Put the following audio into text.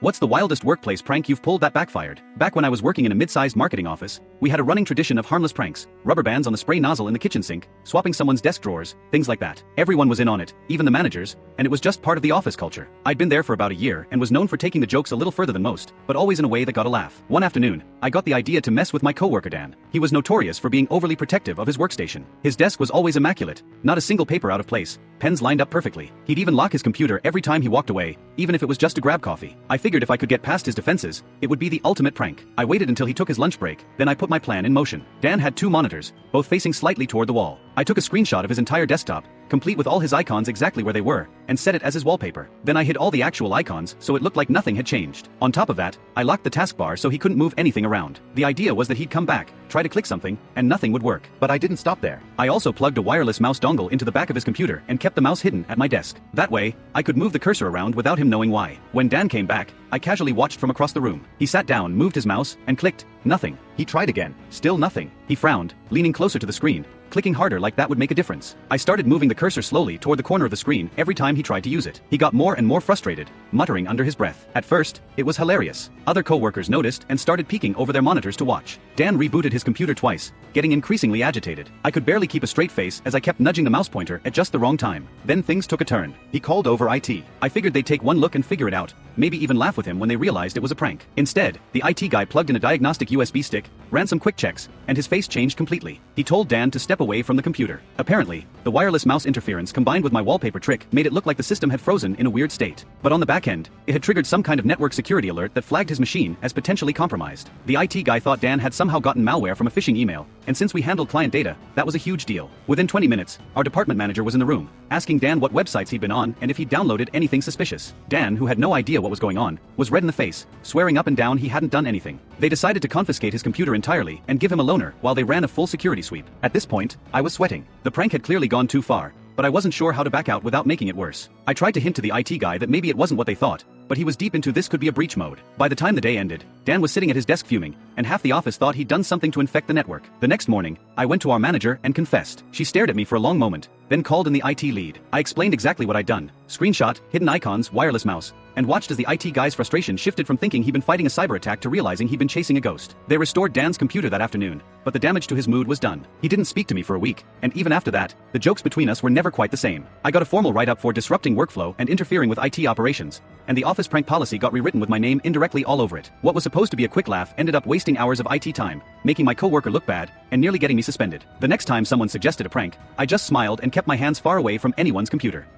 What's the wildest workplace prank you've pulled that backfired? Back when I was working in a mid-sized marketing office, we had a running tradition of harmless pranks. Rubber bands on the spray nozzle in the kitchen sink, swapping someone's desk drawers, things like that. Everyone was in on it, even the managers, and it was just part of the office culture. I'd been there for about a year and was known for taking the jokes a little further than most, but always in a way that got a laugh. One afternoon, I got the idea to mess with my coworker Dan. He was notorious for being overly protective of his workstation. His desk was always immaculate, not a single paper out of place, pens lined up perfectly. He'd even lock his computer every time he walked away, even if it was just to grab coffee. I figured if I could get past his defenses, it would be the ultimate prank. I waited until he took his lunch break, then I put my plan in motion. Dan had two monitors, both facing slightly toward the wall. I took a screenshot of his entire desktop, complete with all his icons exactly where they were, and set it as his wallpaper. Then I hid all the actual icons so it looked like nothing had changed. On top of that, I locked the taskbar so he couldn't move anything around. The idea was that he'd come back, try to click something, and nothing would work. But I didn't stop there. I also plugged a wireless mouse dongle into the back of his computer and kept the mouse hidden at my desk. That way, I could move the cursor around without him knowing why. When Dan came back, I casually watched from across the room. He sat down, moved his mouse, and clicked. Nothing. He tried again. Still nothing. He frowned, leaning closer to the screen, clicking harder like that would make a difference. I started moving the cursor slowly toward the corner of the screen every time he tried to use it. He got more and more frustrated, muttering under his breath. At first, it was hilarious. Other coworkers noticed and started peeking over their monitors to watch. Dan rebooted his computer twice, getting increasingly agitated. I could barely keep a straight face as I kept nudging the mouse pointer at just the wrong time. Then things took a turn. He called over IT. I figured they'd take one look and figure it out, maybe even laugh with him when they realized it was a prank. Instead, the IT guy plugged in a diagnostic USB stick, ran some quick checks, and his face changed completely. He told Dan to step away from the computer. Apparently, the wireless mouse interference combined with my wallpaper trick made it look like the system had frozen in a weird state. But on the back end, it had triggered some kind of network security alert that flagged his machine as potentially compromised. The IT guy thought Dan had somehow gotten malware from a phishing email, and since we handled client data, that was a huge deal. Within 20 minutes, our department manager was in the room, asking Dan what websites he'd been on and if he'd downloaded anything suspicious. Dan, who had no idea what was going on, was red in the face, swearing up and down he hadn't done anything. They decided to confiscate his computer entirely and give him a loaner while they ran a full security sweep. At this point, I was sweating. The prank had clearly gone too far, but I wasn't sure how to back out without making it worse. I tried to hint to the IT guy that maybe it wasn't what they thought, but he was deep into this could be a breach mode. By the time the day ended, Dan was sitting at his desk fuming, and half the office thought he'd done something to infect the network. The next morning, I went to our manager and confessed. She stared at me for a long moment, then called in the IT lead. I explained exactly what I'd done. Screenshot, hidden icons, wireless mouse, and watched as the IT guy's frustration shifted from thinking he'd been fighting a cyber attack to realizing he'd been chasing a ghost. They restored Dan's computer that afternoon, but the damage to his mood was done. He didn't speak to me for a week, and even after that, the jokes between us were never quite the same. I got a formal write-up for disrupting workflow and interfering with IT operations, and the office prank policy got rewritten with my name indirectly all over it. What was supposed to be a quick laugh ended up wasting hours of IT time, making my coworker look bad, and nearly getting me suspended. The next time someone suggested a prank, I just smiled and kept my hands far away from anyone's computer.